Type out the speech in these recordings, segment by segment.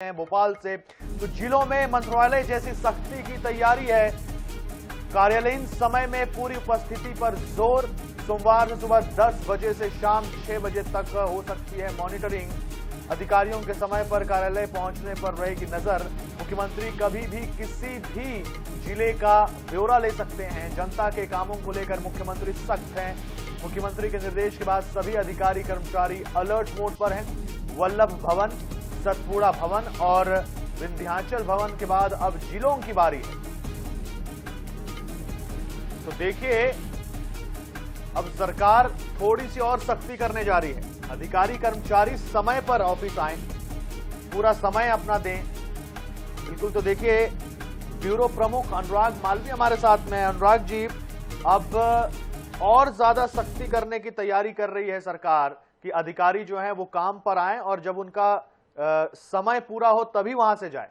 हैं भोपाल से। तो जिलों में मंत्रालय जैसी सख्ती की तैयारी है। कार्यालयीन समय में पूरी उपस्थिति पर जोर। सोमवार से सुबह 10 बजे से शाम 6 बजे तक हो सकती है मॉनिटरिंग। अधिकारियों के समय पर कार्यालय पहुंचने पर रहेगी नजर। मुख्यमंत्री कभी भी किसी भी जिले का ब्यौरा ले सकते हैं। जनता के कामों को लेकर मुख्यमंत्री सख्त हैं। मुख्यमंत्री के निर्देश के बाद सभी अधिकारी कर्मचारी अलर्ट मोड पर हैं। वल्लभ भवन, सतपुड़ा भवन और विंध्याचल भवन के बाद अब जिलों की बारी है। तो देखिए, अब सरकार थोड़ी सी और सख्ती करने जा रही है। अधिकारी कर्मचारी समय पर ऑफिस आए, पूरा समय अपना दें। बिल्कुल, तो देखिए ब्यूरो प्रमुख अनुराग मालवीय हमारे साथ में। अनुराग जी, अब और ज्यादा सख्ती करने की तैयारी कर रही है सरकार कि अधिकारी जो हैं वो काम पर आए और जब उनका समय पूरा हो तभी वहां से जाए।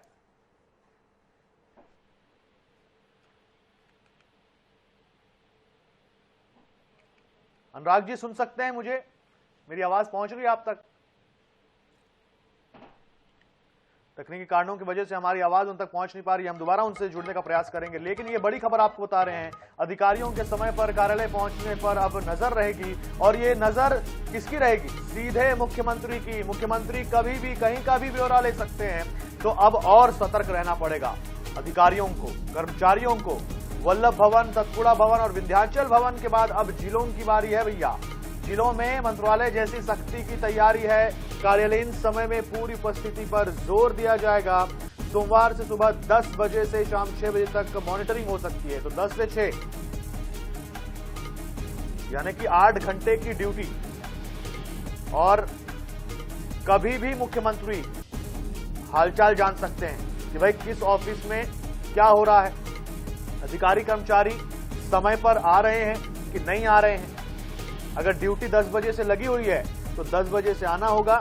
अनुराग जी, सुन सकते हैं मुझे? मेरी आवाज पहुंच रही है आप तक? तकनीकी कारणों की वजह से हमारी आवाज उन तक पहुंच नहीं पा रही है। हम दोबारा उनसे जुड़ने का प्रयास करेंगे। लेकिन ये बड़ी खबर आपको बता रहे हैं, अधिकारियों के समय पर कार्यालय पहुंचने पर अब नजर रहेगी। और ये नजर किसकी रहेगी? सीधे मुख्यमंत्री की। मुख्यमंत्री कभी भी कहीं का भी ब्यौरा ले सकते हैं। तो अब और सतर्क रहना पड़ेगा अधिकारियों को, कर्मचारियों को। वल्लभ भवन, सतपुड़ा भवन और विंध्याचल भवन के बाद अब जिलों की बारी है भैया। जिलों में मंत्रालय जैसी सख्ती की तैयारी है। कार्यालयीन समय में पूरी उपस्थिति पर जोर दिया जाएगा। सोमवार से सुबह 10 बजे से शाम 6 बजे तक मॉनिटरिंग हो सकती है। तो 10 से 6 यानी कि 8 घंटे की ड्यूटी। और कभी भी मुख्यमंत्री हालचाल जान सकते हैं कि भाई किस ऑफिस में क्या हो रहा है, अधिकारी कर्मचारी समय पर आ रहे हैं कि नहीं आ रहे हैं। अगर ड्यूटी 10 बजे से लगी हुई है तो 10 बजे से आना होगा।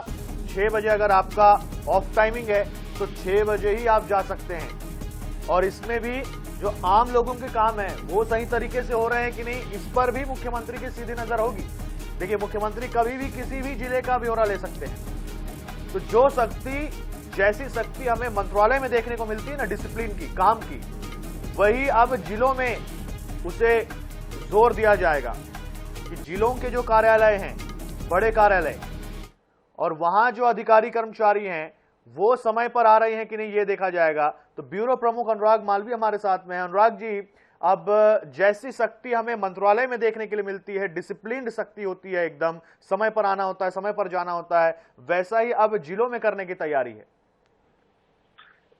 6 बजे अगर आपका ऑफ टाइमिंग है तो 6 बजे ही आप जा सकते हैं। और इसमें भी जो आम लोगों के काम है वो सही तरीके से हो रहे हैं कि नहीं, इस पर भी मुख्यमंत्री की सीधी नजर होगी। देखिए, मुख्यमंत्री कभी भी किसी भी जिले का ब्यौरा ले सकते हैं। तो जो शक्ति, जैसी शक्ति हमें मंत्रालय में देखने को मिलती है ना, डिसिप्लिन की, काम की, वही अब जिलों में उसे जोर दिया जाएगा कि जिलों के जो कार्यालय हैं, बड़े कार्यालय, और वहां जो अधिकारी कर्मचारी हैं वो समय पर आ रहे हैं कि नहीं, ये देखा जाएगा। तो ब्यूरो प्रमुख अनुराग मालवीय हमारे साथ में हैं। अनुराग जी, अब जैसी शक्ति हमें मंत्रालय में देखने के लिए मिलती है, डिसिप्लिन्ड शक्ति होती है, एकदम समय पर आना होता है, समय पर जाना होता है, वैसा ही अब जिलों में करने की तैयारी है।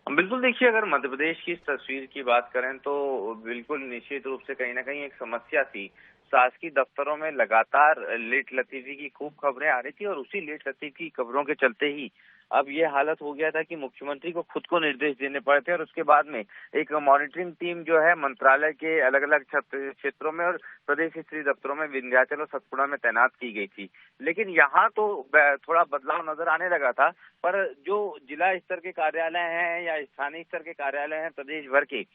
बिल्कुल, देखिए, अगर मध्य प्रदेश की इस तस्वीर की बात करें तो बिल्कुल निश्चित रूप से कहीं ना कहीं एक समस्या थी। शासकीय दफ्तरों में लगातार लेट लतीफी की खूब खबरें आ रही थी और उसी लेट लतीफी खबरों के चलते ही अब ये हालत हो गया था कि मुख्यमंत्री को खुद को निर्देश देने पड़े थे और उसके बाद में एक मॉनिटरिंग टीम जो है मंत्रालय के अलग अलग क्षेत्रों में और प्रदेश स्तरीय दफ्तरों में विंध्याचल और सतपुड़ा में तैनात की गई थी। लेकिन यहाँ तो थोड़ा बदलाव नजर आने लगा था, पर जो जिला स्तर के कार्यालय हैं या स्थानीय स्तर के कार्यालय हैं प्रदेश भर के,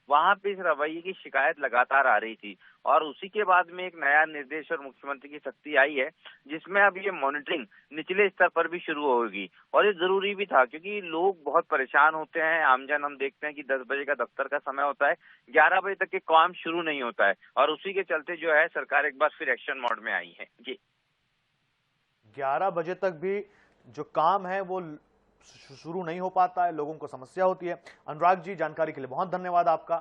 वहां पे इस रवैये की शिकायत लगातार आ रही थी। और उसी के बाद में एक नया निर्देश और मुख्यमंत्री की सख्ती आई है, जिसमें अब ये मॉनिटरिंग निचले स्तर पर भी शुरू होगी। और ये जरूरी भी था क्योंकि लोग बहुत परेशान होते हैं। आमजन, हम देखते हैं कि 10 बजे का दफ्तर का समय होता है, 11 बजे तक के काम शुरू नहीं होता है, और उसी के चलते जो है सरकार एक बार फिर एक्शन मोड में आई है। जी, 11 बजे तक भी जो काम है वो शुरू नहीं हो पाता है, लोगों को समस्या होती है। अनुराग जी, जानकारी के लिए बहुत धन्यवाद आपका।